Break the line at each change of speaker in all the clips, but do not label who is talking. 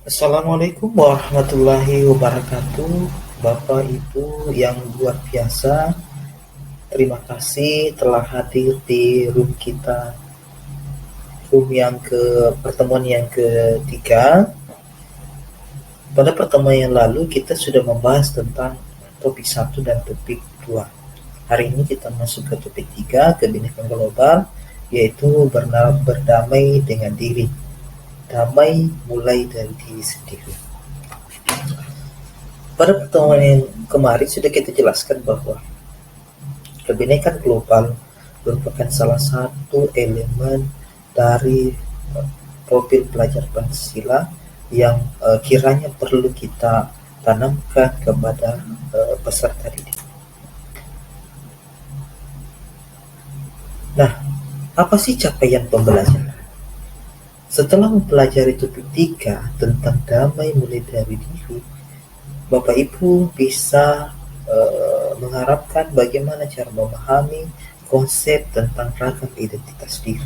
Assalamualaikum warahmatullahi wabarakatuh. Bapak Ibu yang luar biasa, terima kasih telah hadir di room kita, pertemuan yang ketiga. Pada pertemuan yang lalu kita sudah membahas tentang topik 1 dan topik 2. Hari ini kita masuk ke topik 3, kebinekaan global, yaitu berdamai dengan diri. Damai mulai dari diri sendiri. Pada pertemuan yang kemarin sudah kita jelaskan bahwa kebinekaan global merupakan salah satu elemen dari profil pelajar Pancasila yang kiranya perlu kita tanamkan kepada peserta didik. Nah, apa sih capaian pembelajaran? Setelah mempelajari topik 3 tentang damai mulai dari diri, Bapak Ibu bisa mengharapkan bagaimana cara memahami konsep tentang ragam identitas diri.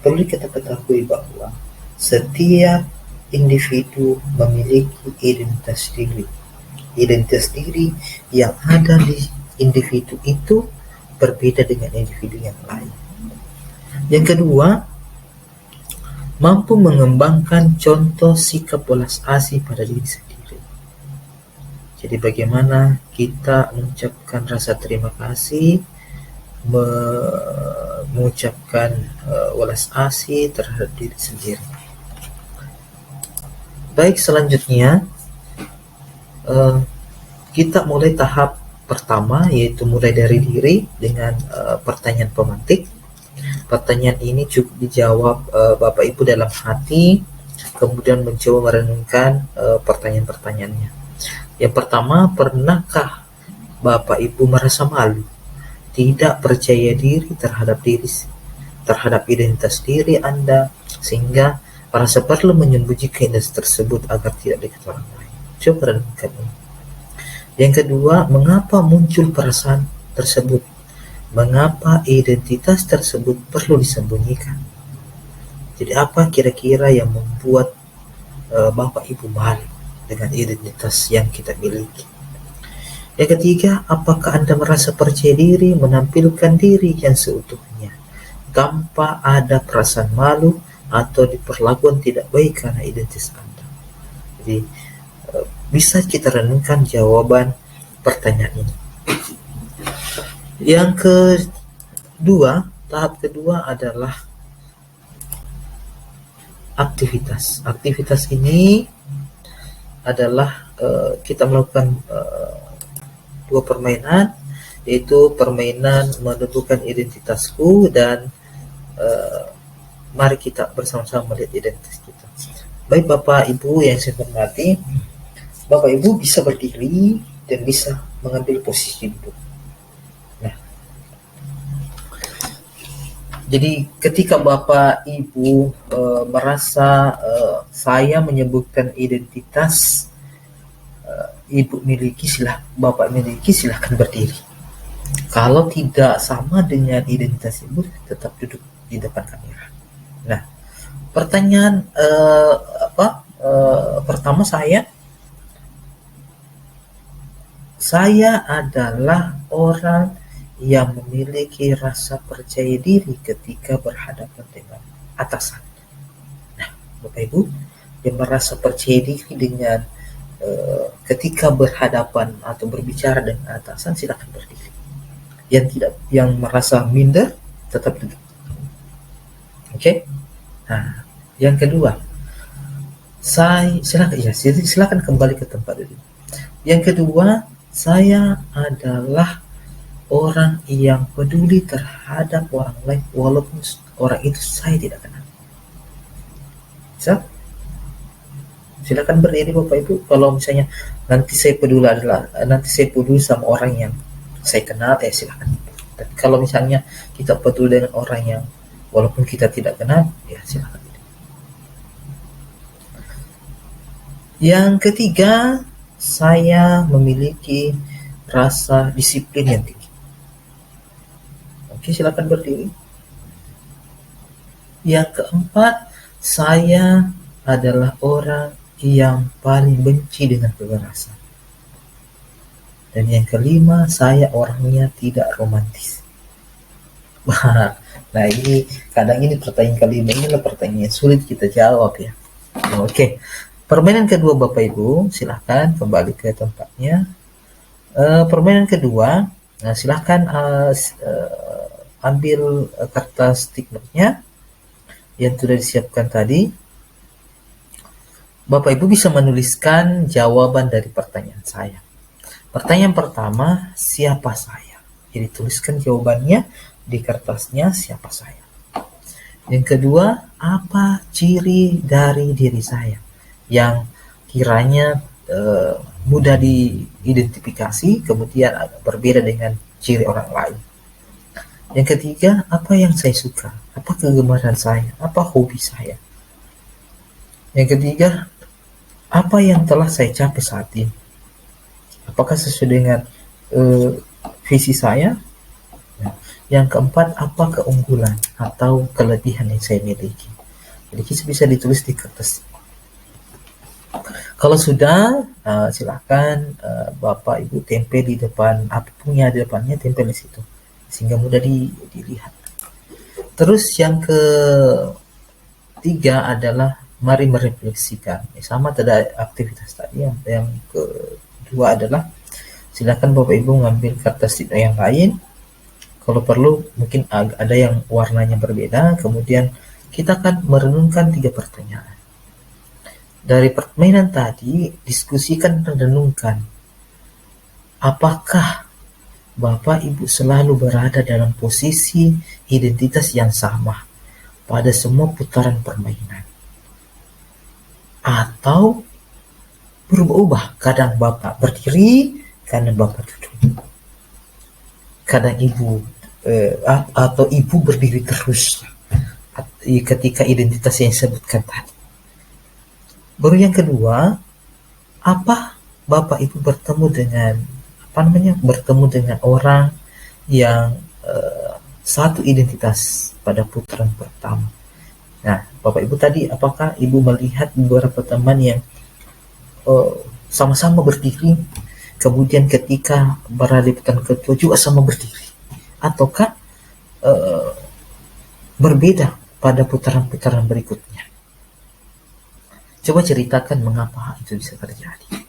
Perlu kita ketahui bahwa setiap individu memiliki identitas diri. Identitas diri yang ada di individu itu berbeda dengan individu yang lain. Yang kedua, mampu mengembangkan contoh sikap welas asih pada diri sendiri. Jadi bagaimana kita mengucapkan rasa terima kasih, mengucapkan welas asih terhadap diri sendiri. Baik, selanjutnya kita mulai tahap pertama, yaitu mulai dari diri dengan pertanyaan pemantik. Pertanyaan ini cukup dijawab Bapak Ibu dalam hati, kemudian mencoba merenungkan pertanyaan-pertanyaannya. Yang pertama, pernahkah Bapak Ibu merasa malu, tidak percaya diri terhadap identitas diri Anda, sehingga merasa perlu menyembunyikan identitas tersebut agar tidak diketahui orang lain? Coba renungkan ini. Yang kedua, mengapa muncul perasaan tersebut? Mengapa identitas tersebut perlu disembunyikan? Jadi apa kira-kira yang membuat Bapak Ibu malu dengan identitas yang kita miliki? Yang ketiga, apakah Anda merasa percaya diri menampilkan diri yang seutuhnya tanpa ada perasaan malu atau diperlakukan tidak baik karena identitas Anda? Jadi bisa kita renungkan jawaban pertanyaan ini. Yang kedua, tahap kedua adalah aktivitas. Aktivitas ini adalah kita melakukan dua permainan, yaitu permainan menentukan identitasku dan mari kita bersama-sama melihat identitas kita. Baik Bapak Ibu yang saya hormati, Bapak Ibu bisa berdiri dan bisa mengambil posisi duduk. Nah, jadi ketika Bapak Ibu merasa saya menyebutkan identitas Ibu miliki, Bapak miliki, silahkan berdiri. Kalau tidak sama dengan identitas Ibu, tetap duduk di depan kamera. Nah, pertanyaan pertama saya adalah orang yang memiliki rasa percaya diri ketika berhadapan dengan atasan. Nah, Bapak Ibu yang merasa percaya diri dengan ketika berhadapan atau berbicara dengan atasan, silakan berdiri. Yang merasa minder, tetap duduk. Oke? Nah, yang kedua, silakan kembali ke tempat duduk. Yang kedua, saya adalah orang yang peduli terhadap orang lain walaupun orang itu saya tidak kenal. Silakan berdiri Bapak Ibu. Kalau misalnya nanti saya peduli sama orang yang saya kenal, ya silakan. Dan kalau misalnya kita peduli dengan orang yang walaupun kita tidak kenal, ya silakan. Yang ketiga, saya memiliki rasa disiplin yang tinggi. Oke, silakan berdiri. Yang keempat, saya adalah orang yang paling benci dengan kekerasan. Dan yang kelima, saya orangnya tidak romantis. Nah, ini kadang ini pertanyaan kelima ini adalah pertanyaan sulit kita jawab ya. Oke. Permainan kedua Bapak Ibu, silahkan kembali ke tempatnya. Permainan kedua, silahkan ambil kertas stick note-nya yang sudah disiapkan tadi. Bapak Ibu bisa menuliskan jawaban dari pertanyaan saya. Pertanyaan pertama, siapa saya? Jadi tuliskan jawabannya di kertasnya, siapa saya. Yang kedua, apa ciri dari diri saya yang kiranya mudah diidentifikasi, kemudian agak berbeda dengan ciri orang lain. Yang ketiga, apa yang saya suka, apa kegemaran saya, apa hobi saya. Yang ketiga, apa yang telah saya capai saat ini, apakah sesuai dengan visi saya. Yang keempat, apa keunggulan atau kelebihan yang saya miliki. Jadi bisa ditulis di kertas. Kalau sudah, silakan Bapak Ibu tempel di depan, apapun yang di depannya tempel di situ, sehingga mudah dilihat. Terus yang ketiga adalah mari merefleksikan. Sama tadi aktivitas tadi. Yang kedua adalah silakan Bapak Ibu ngambil kertas yang lain. Kalau perlu mungkin ada yang warnanya berbeda. Kemudian kita akan merenungkan 3 pertanyaan. Dari permainan tadi, diskusikan dan renungkan. Apakah Bapak Ibu selalu berada dalam posisi identitas yang sama pada semua putaran permainan? Atau berubah-ubah, kadang Bapak berdiri, kadang Bapak duduk. Kadang Ibu atau Ibu berdiri terus ketika identitas yang disebutkan tadi. Baru yang kedua, apa Bapak Ibu bertemu dengan orang yang satu identitas pada putaran pertama. Nah, Bapak Ibu tadi, apakah Ibu melihat beberapa teman yang sama-sama berdiri, kemudian ketika berada di putaran kedua juga sama berdiri, ataukah berbeda pada putaran-putaran berikutnya? Coba ceritakan mengapa itu bisa terjadi.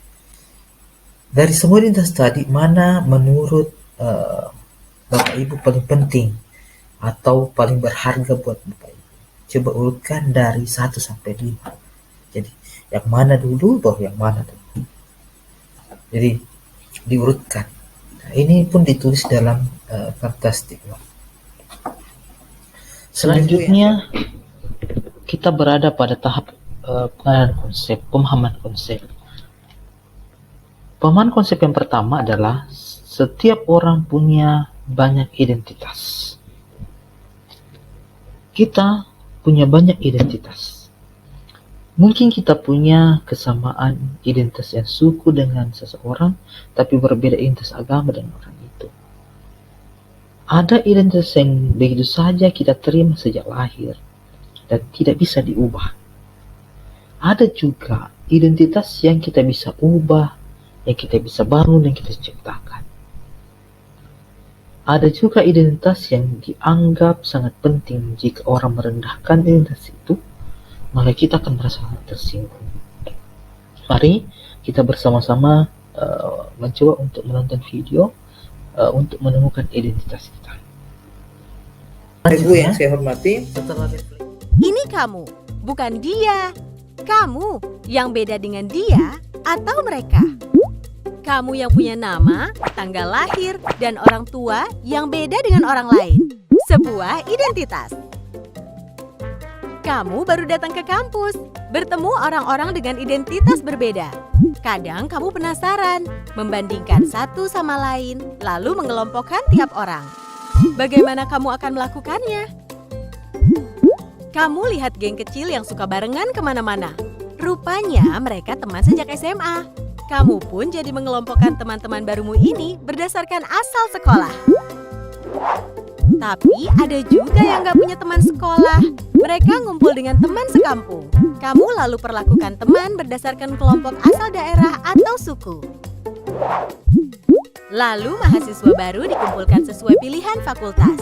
Dari semua identitas tadi, mana menurut Bapak Ibu paling penting atau paling berharga buat Bapak Ibu? Coba urutkan dari 1 sampai 5. Jadi yang mana dulu, baru yang mana dulu. Jadi diurutkan. Nah, ini pun ditulis dalam kertas stick note. Selanjutnya kita berada pada tahap pemahaman konsep. Pemahaman konsep yang pertama adalah setiap orang punya banyak identitas. Kita punya banyak identitas. Mungkin kita punya kesamaan identitas yang suku dengan seseorang, tapi berbeda identitas agama dengan orang itu. Ada identitas yang begitu saja kita terima sejak lahir dan tidak bisa diubah. Ada juga identitas yang kita bisa ubah, yang kita bisa bangun, yang kita ciptakan. Ada juga identitas yang dianggap sangat penting. Jika orang merendahkan identitas itu, maka kita akan merasa tersinggung. Mari kita bersama-sama mencoba untuk menonton video untuk menemukan identitas kita.
Ibu yang saya hormati,
ini kamu, bukan dia. Kamu yang beda dengan dia atau mereka. Kamu yang punya nama, tanggal lahir, dan orang tua yang beda dengan orang lain. Sebuah identitas. Kamu baru datang ke kampus, bertemu orang-orang dengan identitas berbeda. Kadang kamu penasaran, membandingkan satu sama lain, lalu mengelompokkan tiap orang. Bagaimana kamu akan melakukannya? Kamu lihat geng kecil yang suka barengan kemana-mana. Rupanya mereka teman sejak SMA. Kamu pun jadi mengelompokkan teman-teman barumu ini berdasarkan asal sekolah. Tapi ada juga yang gak punya teman sekolah. Mereka ngumpul dengan teman sekampung. Kamu lalu perlakukan teman berdasarkan kelompok asal daerah atau suku. Lalu mahasiswa baru dikumpulkan sesuai pilihan fakultas.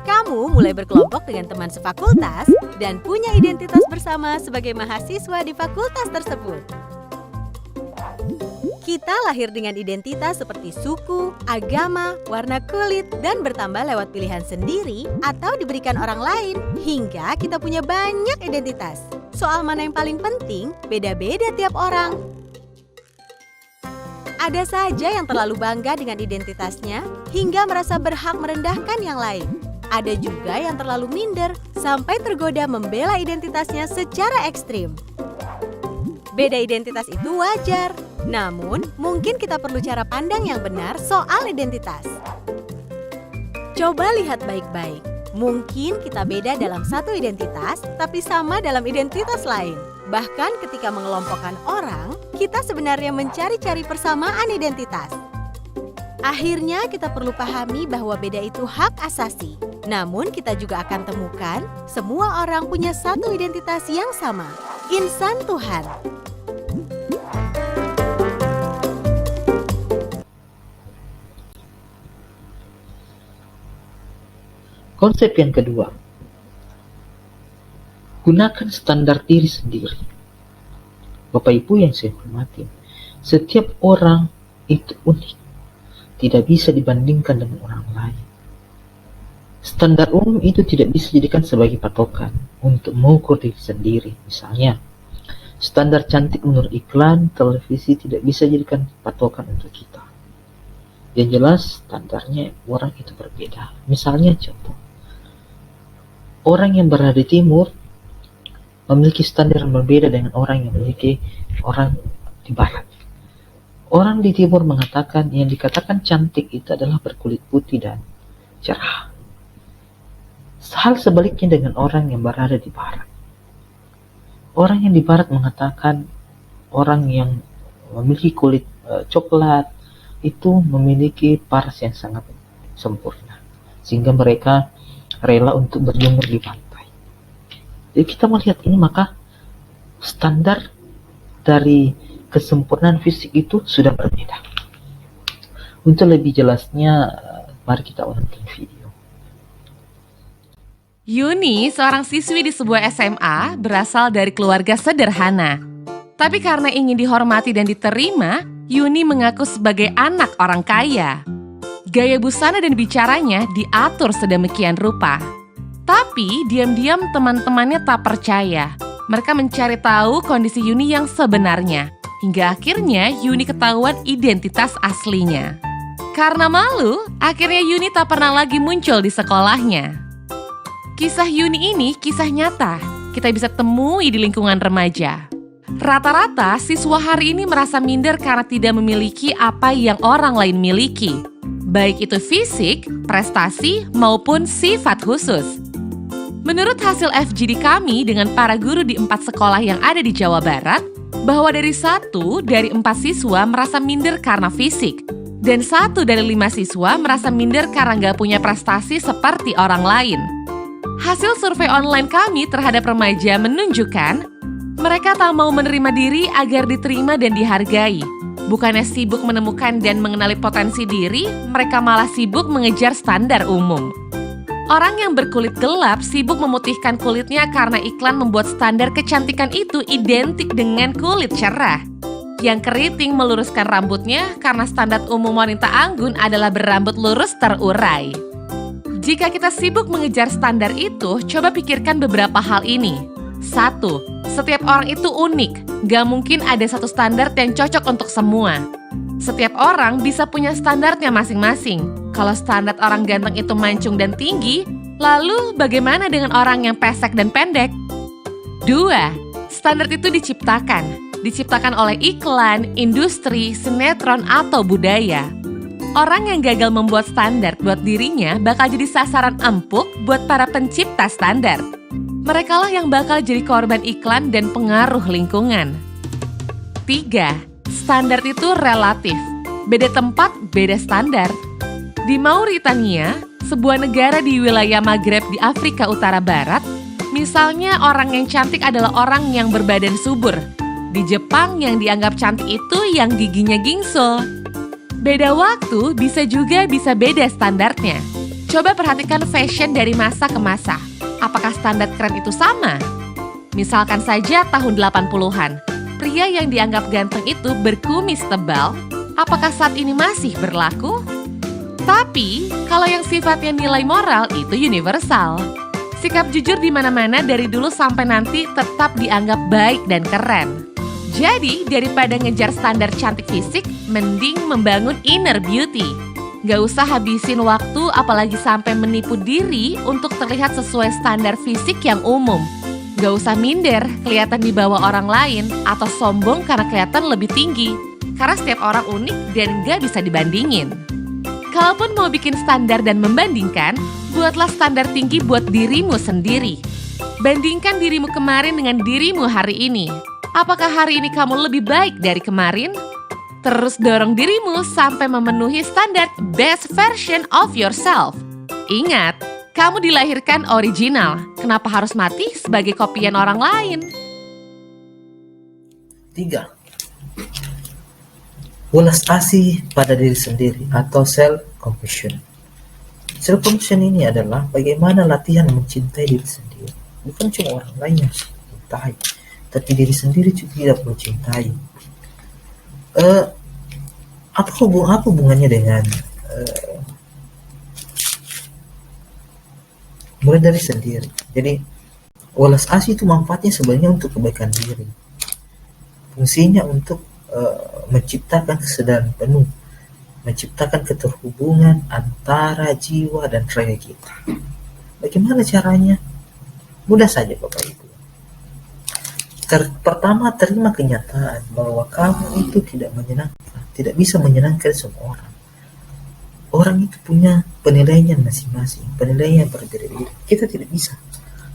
Kamu mulai berkelompok dengan teman sefakultas dan punya identitas bersama sebagai mahasiswa di fakultas tersebut. Kita lahir dengan identitas seperti suku, agama, warna kulit, dan bertambah lewat pilihan sendiri atau diberikan orang lain, hingga kita punya banyak identitas. Soal mana yang paling penting, beda-beda tiap orang. Ada saja yang terlalu bangga dengan identitasnya, hingga merasa berhak merendahkan yang lain. Ada juga yang terlalu minder, sampai tergoda membela identitasnya secara ekstrim. Beda identitas itu wajar, namun mungkin kita perlu cara pandang yang benar soal identitas. Coba lihat baik-baik, mungkin kita beda dalam satu identitas, tapi sama dalam identitas lain. Bahkan ketika mengelompokkan orang, kita sebenarnya mencari-cari persamaan identitas. Akhirnya kita perlu pahami bahwa beda itu hak asasi. Namun kita juga akan temukan semua orang punya satu identitas yang sama, insan Tuhan.
Konsep yang kedua, gunakan standar diri sendiri. Bapak Ibu yang saya hormati, setiap orang itu unik, tidak bisa dibandingkan dengan orang lain. Standar umum itu tidak bisa dijadikan sebagai patokan untuk mengukur diri sendiri. Misalnya, standar cantik menurut iklan televisi tidak bisa dijadikan patokan untuk kita. Yang jelas, standarnya orang itu berbeda. Misalnya contoh, orang yang berada di timur memiliki standar yang berbeda dengan orang yang memiliki orang di barat. Orang di timur mengatakan yang dikatakan cantik itu adalah berkulit putih dan cerah. Hal sebaliknya dengan orang yang berada di barat. Orang yang di barat mengatakan orang yang memiliki kulit coklat itu memiliki paras yang sangat sempurna, sehingga mereka rela untuk berjemur di pantai. Jadi kita melihat ini, maka standar dari kesempurnaan fisik itu sudah berbeda. Untuk lebih jelasnya, mari kita nonton video.
Yuni, seorang siswi di sebuah SMA, berasal dari keluarga sederhana. Tapi karena ingin dihormati dan diterima, Yuni mengaku sebagai anak orang kaya. Gaya busana dan bicaranya diatur sedemikian rupa. Tapi diam-diam teman-temannya tak percaya. Mereka mencari tahu kondisi Yuni yang sebenarnya. Hingga akhirnya Yuni ketahuan identitas aslinya. Karena malu, akhirnya Yuni tak pernah lagi muncul di sekolahnya. Kisah Yuni ini kisah nyata, kita bisa temui di lingkungan remaja. Rata-rata siswa hari ini merasa minder karena tidak memiliki apa yang orang lain miliki. Baik itu fisik, prestasi, maupun sifat khusus. Menurut hasil FGD kami dengan para guru di 4 sekolah yang ada di Jawa Barat, bahwa dari 1 dari 4 siswa merasa minder karena fisik, dan 1 dari 5 siswa merasa minder karena nggak punya prestasi seperti orang lain. Hasil survei online kami terhadap remaja menunjukkan mereka tak mau menerima diri agar diterima dan dihargai. Bukannya sibuk menemukan dan mengenali potensi diri, mereka malah sibuk mengejar standar umum. Orang yang berkulit gelap sibuk memutihkan kulitnya karena iklan membuat standar kecantikan itu identik dengan kulit cerah. Yang keriting meluruskan rambutnya karena standar umum wanita anggun adalah berambut lurus terurai. Jika kita sibuk mengejar standar itu, coba pikirkan beberapa hal ini. 1. Setiap orang itu unik, gak mungkin ada satu standar yang cocok untuk semua. Setiap orang bisa punya standarnya masing-masing. Kalau standar orang ganteng itu mancung dan tinggi, lalu bagaimana dengan orang yang pesek dan pendek? 2. Standar itu diciptakan oleh iklan, industri, sinetron, atau budaya. Orang yang gagal membuat standar buat dirinya bakal jadi sasaran empuk buat para pencipta standar. Merekalah yang bakal jadi korban iklan dan pengaruh lingkungan. 3. Standar itu relatif. Beda tempat, beda standar. Di Mauritania, sebuah negara di wilayah Maghreb di Afrika Utara Barat, misalnya orang yang cantik adalah orang yang berbadan subur. Di Jepang yang dianggap cantik itu yang giginya gingsul. Beda waktu bisa beda standarnya. Coba perhatikan fashion dari masa ke masa. Apakah standar keren itu sama? Misalkan saja tahun 80-an, pria yang dianggap ganteng itu berkumis tebal, apakah saat ini masih berlaku? Tapi, kalau yang sifatnya nilai moral itu universal. Sikap jujur di mana-mana dari dulu sampai nanti tetap dianggap baik dan keren. Jadi, daripada ngejar standar cantik fisik, mending membangun inner beauty. Gak usah habisin waktu apalagi sampai menipu diri untuk terlihat sesuai standar fisik yang umum. Gak usah minder, kelihatan di bawah orang lain, atau sombong karena kelihatan lebih tinggi. Karena setiap orang unik dan gak bisa dibandingin. Kalaupun mau bikin standar dan membandingkan, buatlah standar tinggi buat dirimu sendiri. Bandingkan dirimu kemarin dengan dirimu hari ini. Apakah hari ini kamu lebih baik dari kemarin? Terus dorong dirimu sampai memenuhi standar best version of yourself. Ingat, kamu dilahirkan original. Kenapa harus mati sebagai kopian orang lain?
3. Ulas asih pada diri sendiri atau self-compassion. Self-compassion ini adalah bagaimana latihan mencintai diri sendiri. Bukan cuma orang lain yang cintai, tapi diri sendiri juga tidak perlu cintai. Apa hubungannya dengan mulai dari sendiri. Jadi welas asih itu manfaatnya sebenarnya untuk kebaikan diri. Fungsinya untuk menciptakan kesadaran penuh, menciptakan keterhubungan antara jiwa dan raga kita. Bagaimana caranya? Mudah saja Bapak Ibu. Pertama, terima kenyataan bahwa kamu itu tidak menyenangkan, tidak bisa menyenangkan semua orang. Orang itu punya penilaian masing-masing, penilaian yang berbeda-beda. Kita tidak bisa.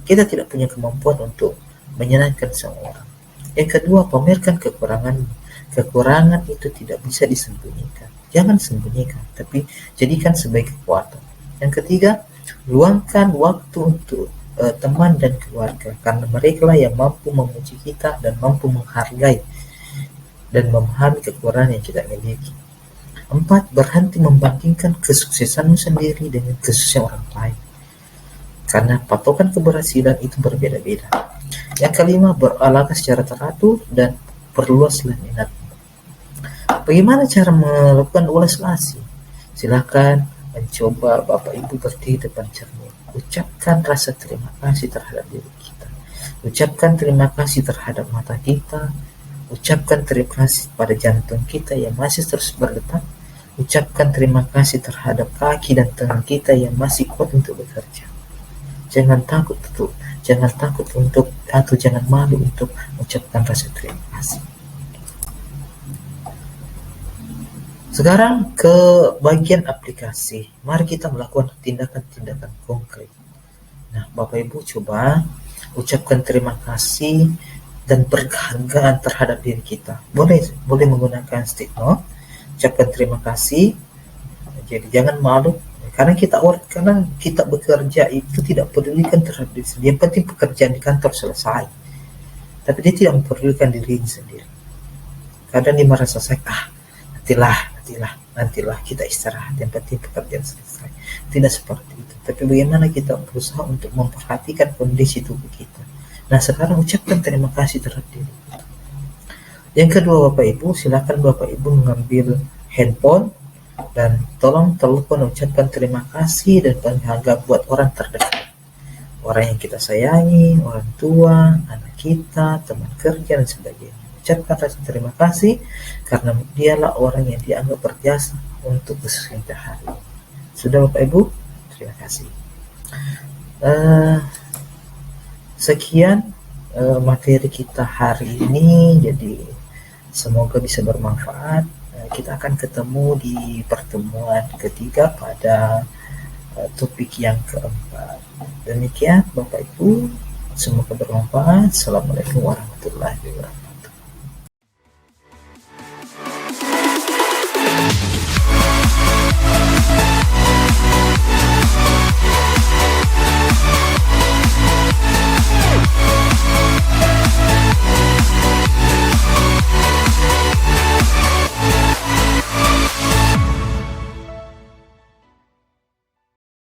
Kita tidak punya kemampuan untuk menyenangkan semua orang. Yang kedua, pamerkan kekurangan. Kekurangan itu tidak bisa disembunyikan. Jangan sembunyikan, tapi jadikan sebagai kekuatan. Yang ketiga, luangkan waktu untuk teman dan keluarga, karena mereka lah yang mampu memuji kita dan mampu menghargai dan memahami kekurangan yang kita miliki. 4. Berhenti membandingkan kesuksesanmu sendiri dengan kesuksesan orang lain, karena patokan keberhasilan itu berbeda-beda. Yang kelima, berolahraga secara teratur dan perluaslah minatmu. Bagaimana cara melakukan ulas asih? Silakan mencoba Bapak Ibu berdiri depan cermin. Ucapkan rasa terima kasih terhadap diri kita. Ucapkan terima kasih terhadap mata kita. Ucapkan terima kasih pada jantung kita yang masih terus berdetak. Ucapkan terima kasih terhadap kaki dan tangan kita yang masih kuat untuk bekerja. Jangan takut untuk atau jangan malu untuk mengucapkan rasa terima kasih. Sekarang ke bagian aplikasi. Mari kita melakukan tindakan-tindakan konkret. Nah, Bapak Ibu coba ucapkan terima kasih dan berhargaan terhadap diri kita. Boleh menggunakan stick note. Ucapkan terima kasih. Jadi jangan malu. Karena kita bekerja itu tidak pedulikan terhadap diri sendiri. Yang penting pekerjaan di kantor selesai. Tapi dia tidak mempedulikan diri sendiri. Kadang dia merasa sakit. Nantilah kita istirahat, yang penting pekerjaan selesai. Tidak seperti itu. Tapi bagaimana kita berusaha untuk memperhatikan kondisi tubuh kita. Nah, sekarang ucapkan terima kasih terhadap diri kita. Yang kedua Bapak Ibu, silakan Bapak Ibu mengambil handphone dan tolong telepon ucapkan terima kasih dan penghargaan buat orang terdekat. Orang yang kita sayangi, orang tua, anak kita, teman kerja dan sebagainya. Ucapkan rasa terima kasih karena dialah orang yang dianggap berjasa untuk kesuksesan kita hari. Sudah Bapak Ibu? Terima kasih. Sekian materi kita hari ini. Jadi semoga bisa bermanfaat. Kita akan ketemu di pertemuan ketiga pada topik yang keempat. Demikian Bapak Ibu, semoga bermanfaat. Assalamualaikum warahmatullahi wabarakatuh.